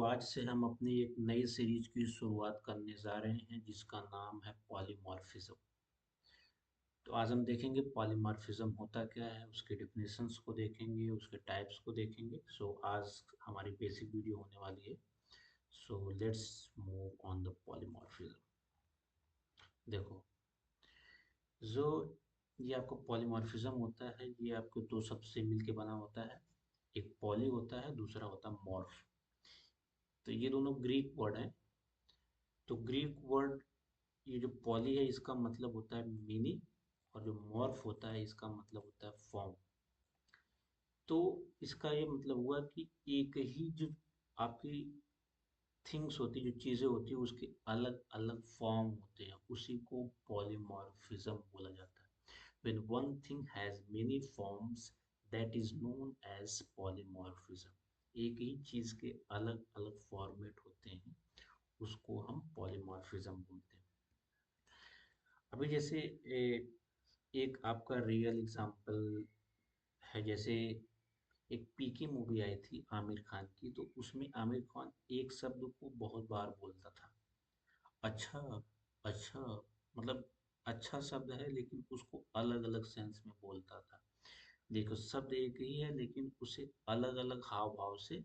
आज से हम अपनी एक नई सीरीज की शुरुआत करने जा रहे हैं जिसका नाम है पॉलीमॉर्फिज्म। तो आज हम देखेंगे पॉलीमॉर्फिज्म होता क्या है, उसके डेफिनेशंस को देखेंगे, उसके टाइप्स को देखेंगे। आज हमारी बेसिक वीडियो होने वाली है। Let's move on the polymorphism. देखो, जो ये आपको पॉलीमॉर्फिज्म होता है, ये आपको दो शब्द से मिलके बना होता है। एक पॉली होता है, दूसरा होता है मॉर्फ। तो ये दोनों ग्रीक वर्ड हैं। तो ग्रीक वर्ड, ये जो पॉली है इसका मतलब होता है मिनी, और जो मॉर्फ होता है इसका मतलब होता है फॉर्म। तो इसका ये मतलब हुआ कि एक ही जो आपकी थिंग्स होती, जो चीजें होती है, उसके अलग अलग फॉर्म होते हैं, उसी को पॉलीमॉर्फिज्म बोला जाता है। When one thing has many forms, that is known as polymorphism। एक ही चीज के अलग अलग फॉर्मेट होते हैं, उसको हम पॉलीमॉर्फिज्म बोलते हैं। अभी जैसे एक आपका रियल एग्जांपल है। जैसे एक पीके मूवी आई थी आमिर खान की, तो उसमें आमिर खान एक शब्द को बहुत बार बोलता था। अच्छा, अच्छा, मतलब अच्छा शब्द है लेकिन उसको अलग अलग सेंस में बोलता था। देखो, शब्द एक ही है लेकिन उसे अलग अलग हाव भाव से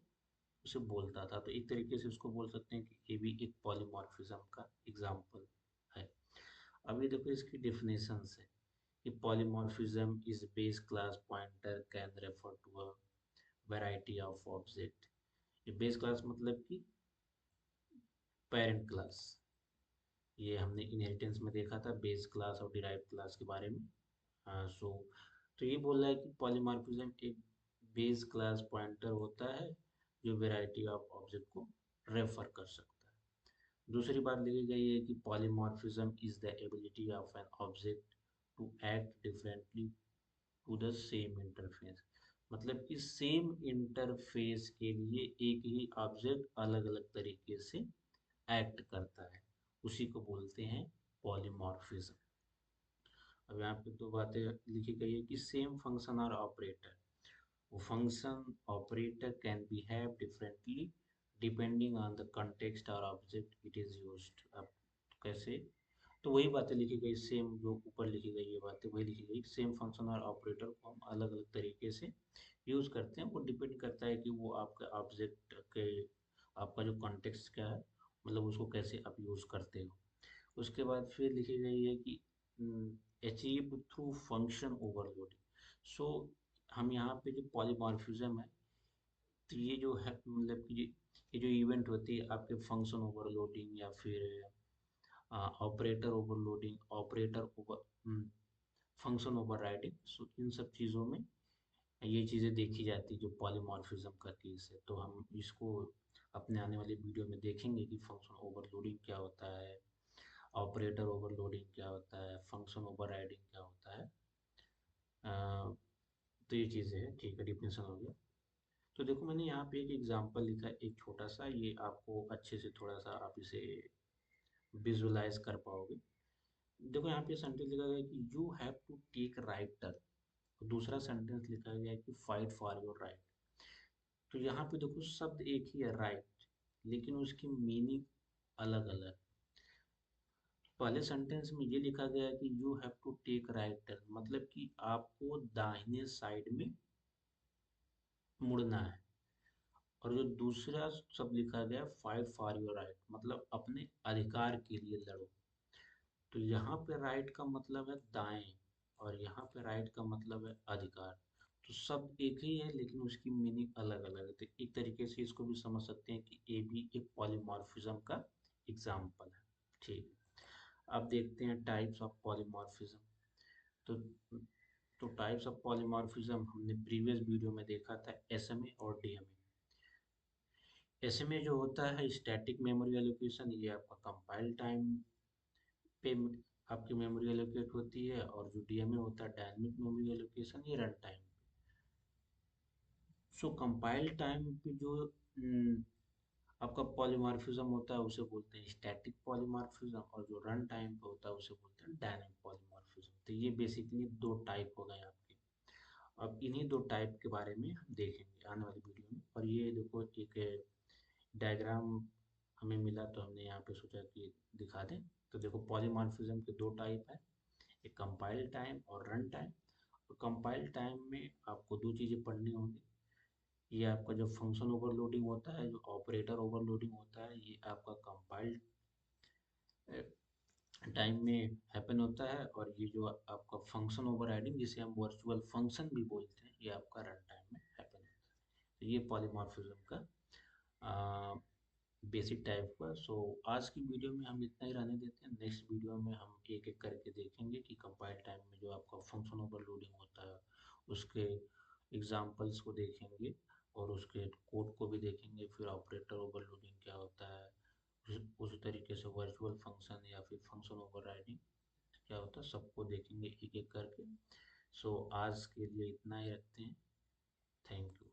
उसे बोलता था। तो एक तरीके से उसको बोल सकते हैं कि ये भी एक पॉलीमॉर्फिज्म का एग्जाम्पल है। अभी देखो इसकी डेफिनेशंस है कि polymorphism is base class pointer can refer to a variety of object। ये बेस क्लास मतलब कि पेरेंट क्लास। ये हमने इनहेरिटेंस में देखा था बेस क्लास और डिराइव क्लास के बारे में। हाँ, तो ये बोल रहा है कि पॉलीमॉर्फिज्म एक बेस क्लास पॉइंटर होता है जो वेराइटी ऑफ ऑब्जेक्ट को रेफर कर सकता है। दूसरी बात लिखी गई है कि polymorphism is the ability of an object to act differently to the same interface. मतलब कि सेम इंटरफेस के लिए एक ही ऑब्जेक्ट अलग अलग तरीके से एक्ट करता है, उसी को बोलते हैं पॉलीमॉर्फिज्म। अब यहाँ पे दो बातें लिखी गई है कि सेम फंक्शन और ऑपरेटर, वो function operator can behave differently depending on the context और ऑब्जेक्ट इट इज यूज्ड। अब कैसे? तो वही बातें लिखी गई, सेम जो ऊपर लिखी गई ये बातें वही लिखी गई। सेम फंक्शन और ऑपरेटर को हम अलग अलग तरीके से यूज करते हैं। वो डिपेंड करता है कि वो आपका ऑब्जेक्ट के, आपका जो कॉन्टेक्स्ट क्या है, मतलब उसको कैसे आप यूज करते हो। उसके बाद फिर लिखी गई है कि अचीव थ्रू फंक्शन ओवरलोडिंग। सो हम यहाँ पे जो पॉलीमॉर्फिज्म है, तो ये जो है मतलब कि ये जो इवेंट होती है आपके फंक्शन ओवरलोडिंग या फिर operator overloading, operator over function overriding, so इन सब चीज़ों में ये चीज़ें देखी जाती है जो पॉलीमॉर्फिज्म का केस है। तो हम इसको अपने आने वाली वीडियो में देखेंगे कि फंक्शन ओवरलोडिंग क्या होता है, ऑपरेटर ओवरलोडिंग क्या होता है, फंक्शन ओवरराइडिंग क्या होता है। अ, तो ये चीज़ें हैं, ठीक है, डिफिनेशन हो गया। तो देखो मैंने यहाँ पे एक एग्जांपल लिखा है, एक छोटा सा, ये आपको अच्छे से थोड़ा सा आप इसे विजुलाइज कर पाओगे। देखो यहाँ पे सेंटेंस लिखा गया है कि you have to take right turn. दूसरा सेंटेंस लिखा गया है कि फाइट फॉर योर राइट। तो यहाँ पे देखो शब्द एक ही है राइट, लेकिन उसकी मीनिंग अलग अलग। पहले सेंटेंस में ये लिखा गया है कि you have to take right turn, मतलब कि आपको दाहिने साइड में मुड़ना है। और जो दूसरा शब्द लिखा गया फाइट फॉर योर राइट, मतलब अपने अधिकार के लिए लड़ो। तो यहाँ पे राइट का मतलब है दाएं, और यहाँ पे राइट का मतलब है अधिकार। तो शब्द एक ही है लेकिन उसकी मीनिंग अलग अलग है। तो एक तरीके से इसको भी समझ सकते हैं कि ये भी एक पॉलीमॉर्फिज्म का एग्जाम्पल है। ठीक है, अब देखते हैं टाइप्स ऑफ पॉलीमॉर्फिज्म। तो टाइप्स ऑफ पॉलीमॉर्फिज्म हमने प्रीवियस वीडियो में देखा था, एसएमए और डीएमए। एसएमए जो होता है स्टैटिक मेमोरी एलोकेशन, ये आपका कंपाइल टाइम पे आपकी मेमोरी एलोकेट होती है। और जो डीएमए होता है डायनेमिक मेमोरी एलोकेशन, ये रन टाइम। सो कंपाइल टाइम पे जो आपका पॉलीमॉर्फिज्म होता है उसे बोलते हैं स्टैटिक पॉलीमॉर्फिज्म, और जो रन टाइम पे होता है उसे बोलते हैं डायनेमिक पॉलीमॉर्फिज्म। तो ये बेसिकली दो टाइप हो गए आपके। अब इन्हीं दो टाइप के बारे में हम देखेंगे आने वाली वीडियो में। और ये देखो एक डायग्राम हमें मिला तो हमने यहाँ पे सोचा कि दिखा दें। तो देखो पॉलीमॉर्फिज्म के दो टाइप है, एक कंपाइल टाइम और रन टाइम। और कंपाइल टाइम में आपको दो चीज़ें पढ़नी होंगी। ये आपका जो फंक्शन ओवरलोडिंग होता है, जो ऑपरेटर ओवरलोडिंग होता है, ये आपका कंपाइल टाइम में हैपन होता है। और ये जो आपका फंक्शन ओवरराइडिंग जिसे हम वर्चुअल फंक्शन भी बोलते हैं, ये आपका रन टाइम में हैपन होता है। तो ये पॉलीमॉर्फिज्म का बेसिक टाइप का। सो आज की वीडियो में हम इतना ही रहने देते हैं। नेक्स्ट वीडियो में हम एक एक करके देखेंगे कि कंपाइल टाइम में जो आपका फंक्शन ओवरलोडिंग होता है उसके एग्जांपल्स को देखेंगे और उसके कोड को भी देखेंगे। फिर ऑपरेटर ओवरलोडिंग क्या होता है, उस तरीके से वर्चुअल फंक्शन या फिर फंक्शन ओवरराइडिंग क्या होता है, सबको देखेंगे एक एक करके। सो आज के लिए इतना ही रखते हैं। Thank you.